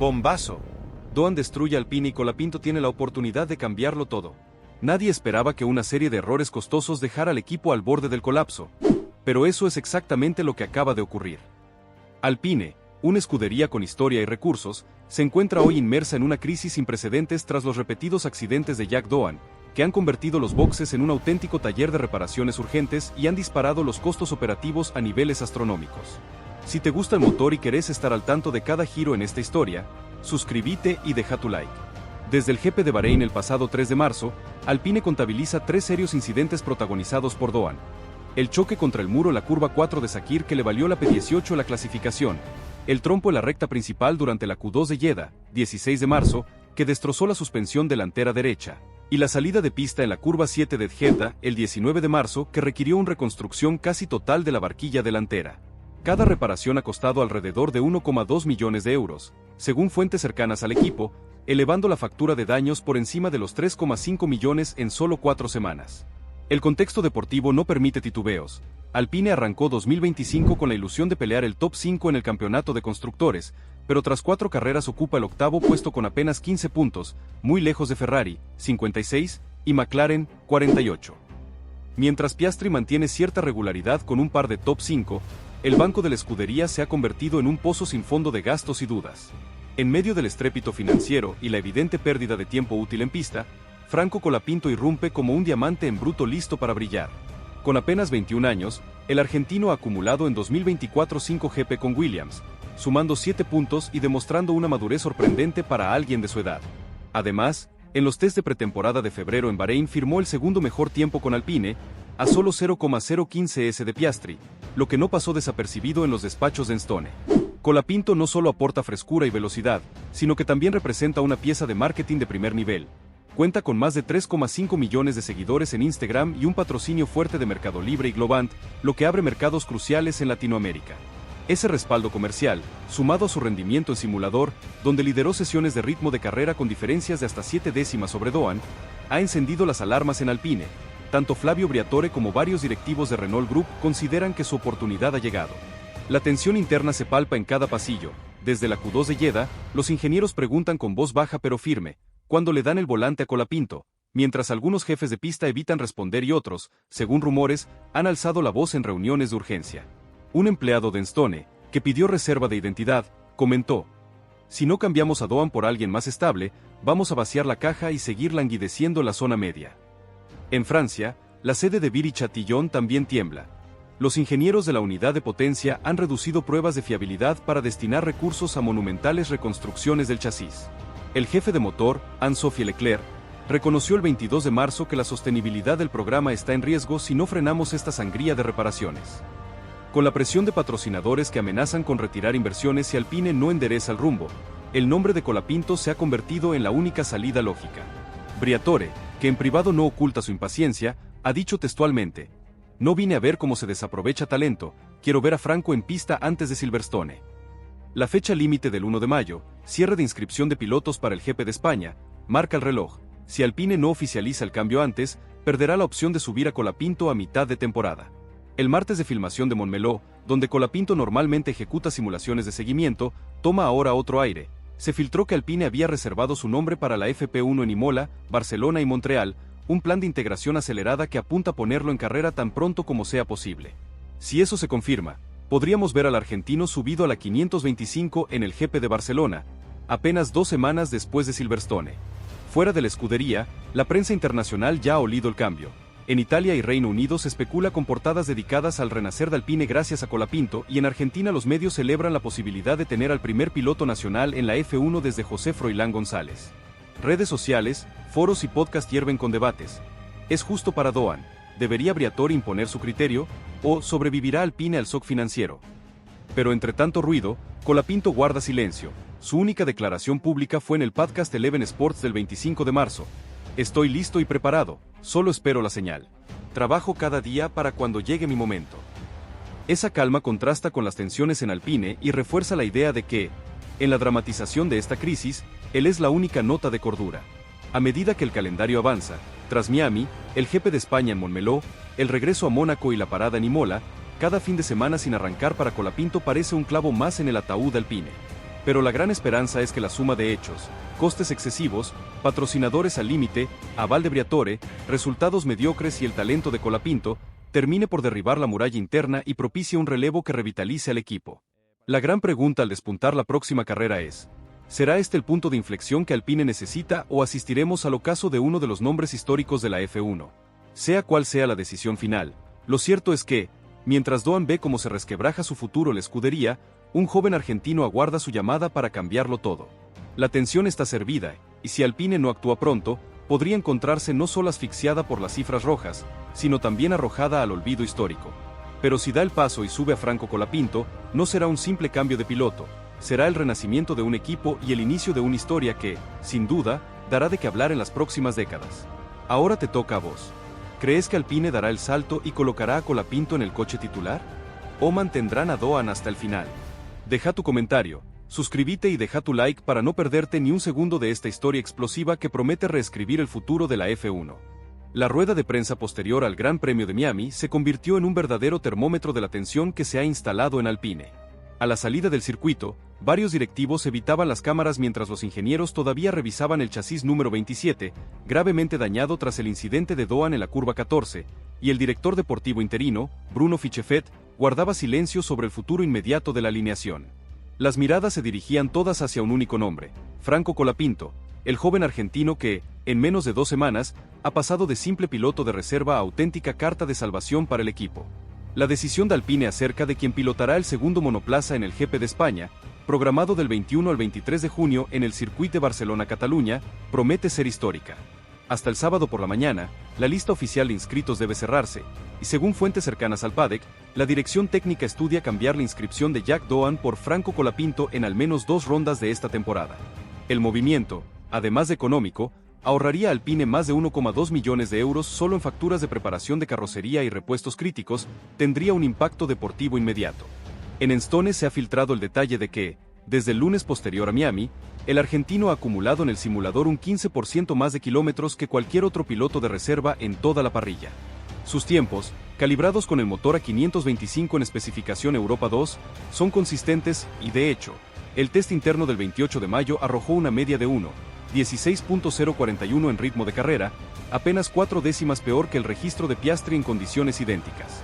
¡Bombazo! Doan destruye Alpine y Colapinto tiene la oportunidad de cambiarlo todo. Nadie esperaba que una serie de errores costosos dejara al equipo al borde del colapso. Pero eso es exactamente lo que acaba de ocurrir. Alpine, una escudería con historia y recursos, se encuentra hoy inmersa en una crisis sin precedentes tras los repetidos accidentes de Jack Doan, que han convertido los boxes en un auténtico taller de reparaciones urgentes y han disparado los costos operativos a niveles astronómicos. Si te gusta el motor y querés estar al tanto de cada giro en esta historia, suscríbete y deja tu like. Desde el GP de Bahrein el pasado 3 de marzo, Alpine contabiliza 3 serios incidentes protagonizados por Doan. El choque contra el muro en la curva 4 de Sakir que le valió la P18 en la clasificación, el trompo en la recta principal durante la Q2 de Jeddah, 16 de marzo, que destrozó la suspensión delantera derecha, y la salida de pista en la curva 7 de Jeddah, el 19 de marzo, que requirió una reconstrucción casi total de la barquilla delantera. Cada reparación ha costado alrededor de 1,2 millones de euros, según fuentes cercanas al equipo, elevando la factura de daños por encima de los 3,5 millones en solo 4 semanas. El contexto deportivo no permite titubeos. Alpine arrancó 2025 con la ilusión de pelear el top 5 en el campeonato de constructores, pero tras 4 carreras ocupa el octavo puesto con apenas 15 puntos, muy lejos de Ferrari, 56, y McLaren, 48. Mientras Piastri mantiene cierta regularidad con un par de top 5, el banco de la escudería se ha convertido en un pozo sin fondo de gastos y dudas. En medio del estrépito financiero y la evidente pérdida de tiempo útil en pista, Franco Colapinto irrumpe como un diamante en bruto listo para brillar. Con apenas 21 años, el argentino ha acumulado en 2024 5 GP con Williams, sumando 7 puntos y demostrando una madurez sorprendente para alguien de su edad. Además, en los test de pretemporada de febrero en Bahrein firmó el segundo mejor tiempo con Alpine, a solo 0,015 de Piastri, lo que no pasó desapercibido en los despachos de Enstone. Colapinto no solo aporta frescura y velocidad, sino que también representa una pieza de marketing de primer nivel. Cuenta con más de 3,5 millones de seguidores en Instagram y un patrocinio fuerte de Mercado Libre y Globant, lo que abre mercados cruciales en Latinoamérica. Ese respaldo comercial, sumado a su rendimiento en simulador, donde lideró sesiones de ritmo de carrera con diferencias de hasta 7 décimas sobre Doan, ha encendido las alarmas en Alpine. Tanto Flavio Briatore como varios directivos de Renault Group consideran que su oportunidad ha llegado. La tensión interna se palpa en cada pasillo. Desde la Q2 de Jeddah, los ingenieros preguntan con voz baja pero firme, cuando le dan el volante a Colapinto, mientras algunos jefes de pista evitan responder y otros, según rumores, han alzado la voz en reuniones de urgencia. Un empleado de Enstone, que pidió reserva de identidad, comentó: "Si no cambiamos a Doan por alguien más estable, vamos a vaciar la caja y seguir languideciendo en la zona media". En Francia, la sede de Viry-Châtillon también tiembla. Los ingenieros de la unidad de potencia han reducido pruebas de fiabilidad para destinar recursos a monumentales reconstrucciones del chasis. El jefe de motor, Anne-Sophie Leclerc, reconoció el 22 de marzo que la sostenibilidad del programa está en riesgo si no frenamos esta sangría de reparaciones. Con la presión de patrocinadores que amenazan con retirar inversiones si Alpine no endereza el rumbo, el nombre de Colapinto se ha convertido en la única salida lógica. Briatore, que en privado no oculta su impaciencia, ha dicho textualmente: "No vine a ver cómo se desaprovecha talento, quiero ver a Franco en pista antes de Silverstone". La fecha límite del 1 de mayo, cierre de inscripción de pilotos para el GP de España, marca el reloj. Si Alpine no oficializa el cambio antes, perderá la opción de subir a Colapinto a mitad de temporada. El martes de filmación de Montmeló, donde Colapinto normalmente ejecuta simulaciones de seguimiento, toma ahora otro aire. Se filtró que Alpine había reservado su nombre para la FP1 en Imola, Barcelona y Montreal, un plan de integración acelerada que apunta a ponerlo en carrera tan pronto como sea posible. Si eso se confirma, podríamos ver al argentino subido a la 525 en el GP de Barcelona, apenas 2 semanas después de Silverstone. Fuera de la escudería, la prensa internacional ya ha olido el cambio. En Italia y Reino Unido se especula con portadas dedicadas al renacer de Alpine gracias a Colapinto, y en Argentina los medios celebran la posibilidad de tener al primer piloto nacional en la F1 desde José Froilán González. Redes sociales, foros y podcast hierven con debates. ¿Es justo para Doan? ¿Debería Briatore imponer su criterio? ¿O sobrevivirá Alpine al shock financiero? Pero entre tanto ruido, Colapinto guarda silencio. Su única declaración pública fue en el podcast Eleven Sports del 25 de marzo. "Estoy listo y preparado, solo espero la señal. Trabajo cada día para cuando llegue mi momento". Esa calma contrasta con las tensiones en Alpine y refuerza la idea de que, en la dramatización de esta crisis, él es la única nota de cordura. A medida que el calendario avanza, tras Miami, el GP de España en Montmeló, el regreso a Mónaco y la parada en Imola, cada fin de semana sin arrancar para Colapinto parece un clavo más en el ataúd Alpine. Pero la gran esperanza es que la suma de hechos, costes excesivos, patrocinadores al límite, aval de Briatore, resultados mediocres y el talento de Colapinto, termine por derribar la muralla interna y propicie un relevo que revitalice al equipo. La gran pregunta al despuntar la próxima carrera es: ¿será este el punto de inflexión que Alpine necesita o asistiremos al ocaso de uno de los nombres históricos de la F1? Sea cual sea la decisión final, lo cierto es que, mientras Doan ve cómo se resquebraja su futuro la escudería, un joven argentino aguarda su llamada para cambiarlo todo. La tensión está servida, y si Alpine no actúa pronto, podría encontrarse no solo asfixiada por las cifras rojas, sino también arrojada al olvido histórico. Pero si da el paso y sube a Franco Colapinto, no será un simple cambio de piloto, será el renacimiento de un equipo y el inicio de una historia que, sin duda, dará de qué hablar en las próximas décadas. Ahora te toca a vos. ¿Crees que Alpine dará el salto y colocará a Colapinto en el coche titular? ¿O mantendrán a Doan hasta el final? Deja tu comentario, suscríbete y deja tu like para no perderte ni un segundo de esta historia explosiva que promete reescribir el futuro de la F1. La rueda de prensa posterior al Gran Premio de Miami se convirtió en un verdadero termómetro de la tensión que se ha instalado en Alpine. A la salida del circuito, varios directivos evitaban las cámaras mientras los ingenieros todavía revisaban el chasis número 27, gravemente dañado tras el incidente de Doan en la curva 14, y el director deportivo interino, Bruno Fichefet, guardaba silencio sobre el futuro inmediato de la alineación. Las miradas se dirigían todas hacia un único nombre: Franco Colapinto, el joven argentino que, en menos de 2 semanas, ha pasado de simple piloto de reserva a auténtica carta de salvación para el equipo. La decisión de Alpine acerca de quién pilotará el segundo monoplaza en el GP de España, programado del 21 al 23 de junio en el Circuit de Barcelona-Cataluña, promete ser histórica. Hasta el sábado por la mañana, la lista oficial de inscritos debe cerrarse, y según fuentes cercanas al paddock, la dirección técnica estudia cambiar la inscripción de Jack Doan por Franco Colapinto en al menos 2 rondas de esta temporada. El movimiento, además de económico, ahorraría a Alpine más de 1,2 millones de euros solo en facturas de preparación de carrocería y repuestos críticos, tendría un impacto deportivo inmediato. En Enstone se ha filtrado el detalle de que, desde el lunes posterior a Miami, el argentino ha acumulado en el simulador un 15% más de kilómetros que cualquier otro piloto de reserva en toda la parrilla. Sus tiempos, calibrados con el motor A525 en especificación Europa 2, son consistentes y, de hecho, el test interno del 28 de mayo arrojó una media de 1:16.041 en ritmo de carrera, apenas 4 décimas peor que el registro de Piastri en condiciones idénticas.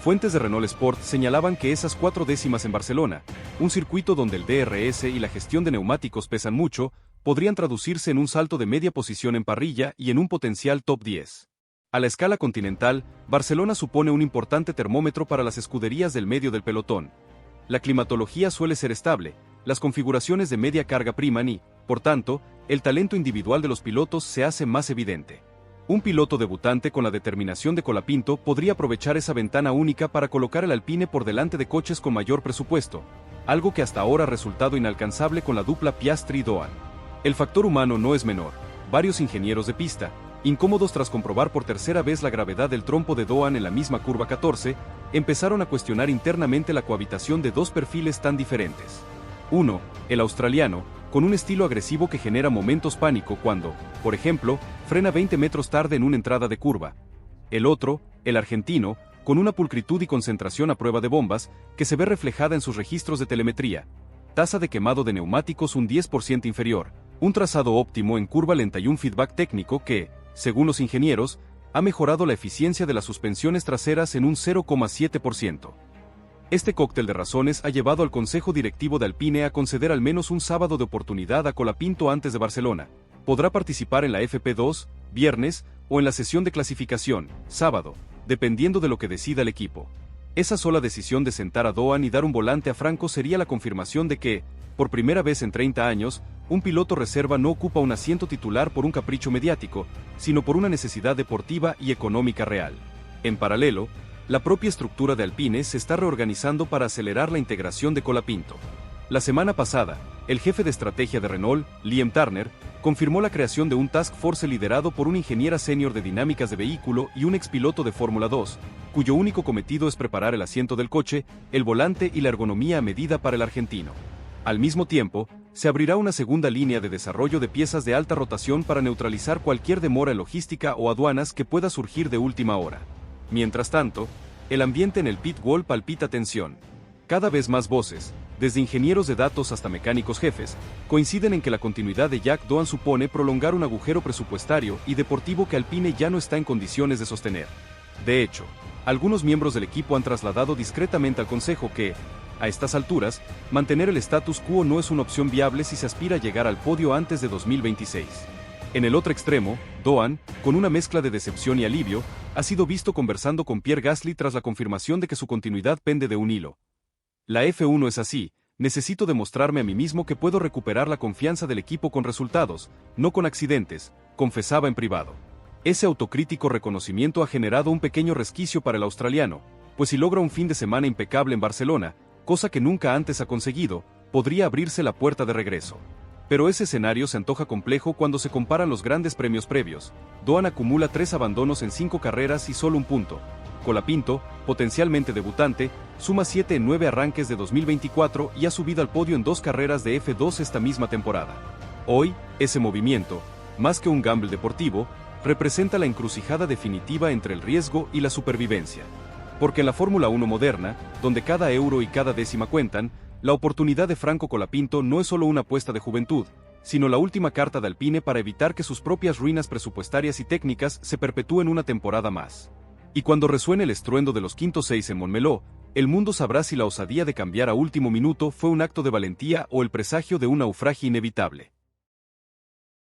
Fuentes de Renault Sport señalaban que esas 4 décimas en Barcelona, un circuito donde el DRS y la gestión de neumáticos pesan mucho, podrían traducirse en un salto de media posición en parrilla y en un potencial top 10. A la escala continental, Barcelona supone un importante termómetro para las escuderías del medio del pelotón. La climatología suele ser estable, las configuraciones de media carga priman y, por tanto, el talento individual de los pilotos se hace más evidente. Un piloto debutante con la determinación de Colapinto podría aprovechar esa ventana única para colocar el Alpine por delante de coches con mayor presupuesto, algo que hasta ahora ha resultado inalcanzable con la dupla Piastri-Doan. El factor humano no es menor. Varios ingenieros de pista, incómodos tras comprobar por tercera vez la gravedad del trompo de Doan en la misma curva 14, empezaron a cuestionar internamente la cohabitación de 2 perfiles tan diferentes. Uno, el australiano, con un estilo agresivo que genera momentos pánico cuando, por ejemplo, frena 20 metros tarde en una entrada de curva. El otro, el argentino, con una pulcritud y concentración a prueba de bombas, que se ve reflejada en sus registros de telemetría. Tasa de quemado de neumáticos un 10% inferior, un trazado óptimo en curva lenta y un feedback técnico que, según los ingenieros, ha mejorado la eficiencia de las suspensiones traseras en un 0,7%. Este cóctel de razones ha llevado al Consejo Directivo de Alpine a conceder al menos un sábado de oportunidad a Colapinto antes de Barcelona. Podrá participar en la FP2, viernes, o en la sesión de clasificación, sábado, dependiendo de lo que decida el equipo. Esa sola decisión de sentar a Doan y dar un volante a Franco sería la confirmación de que, por primera vez en 30 años, un piloto reserva no ocupa un asiento titular por un capricho mediático, sino por una necesidad deportiva y económica real. En paralelo, la propia estructura de Alpine se está reorganizando para acelerar la integración de Colapinto. La semana pasada, el jefe de estrategia de Renault, Liam Turner, confirmó la creación de un task force liderado por un ingeniera senior de dinámicas de vehículo y un expiloto de Fórmula 2, cuyo único cometido es preparar el asiento del coche, el volante y la ergonomía a medida para el argentino. Al mismo tiempo, se abrirá una segunda línea de desarrollo de piezas de alta rotación para neutralizar cualquier demora en logística o aduanas que pueda surgir de última hora. Mientras tanto, el ambiente en el pit wall palpita tensión. Cada vez más voces, desde ingenieros de datos hasta mecánicos jefes, coinciden en que la continuidad de Jack Doan supone prolongar un agujero presupuestario y deportivo que Alpine ya no está en condiciones de sostener. De hecho, algunos miembros del equipo han trasladado discretamente al consejo que, a estas alturas, mantener el status quo no es una opción viable si se aspira a llegar al podio antes de 2026. En el otro extremo, Doan, con una mezcla de decepción y alivio, ha sido visto conversando con Pierre Gasly tras la confirmación de que su continuidad pende de un hilo. La F1 es así, necesito demostrarme a mí mismo que puedo recuperar la confianza del equipo con resultados, no con accidentes, confesaba en privado. Ese autocrítico reconocimiento ha generado un pequeño resquicio para el australiano, pues si logra un fin de semana impecable en Barcelona, cosa que nunca antes ha conseguido, podría abrirse la puerta de regreso. Pero ese escenario se antoja complejo cuando se comparan los grandes premios previos. Doan acumula 3 abandonos en 5 carreras y solo un punto. Colapinto, potencialmente debutante, suma 7 en 9 arranques de 2024 y ha subido al podio en 2 carreras de F2 esta misma temporada. Hoy, ese movimiento, más que un gamble deportivo, representa la encrucijada definitiva entre el riesgo y la supervivencia. Porque en la Fórmula 1 moderna, donde cada euro y cada décima cuentan, la oportunidad de Franco Colapinto no es solo una apuesta de juventud, sino la última carta de Alpine para evitar que sus propias ruinas presupuestarias y técnicas se perpetúen una temporada más. Y cuando resuene el estruendo de los quintos 6 en Montmeló, el mundo sabrá si la osadía de cambiar a último minuto fue un acto de valentía o el presagio de un naufragio inevitable.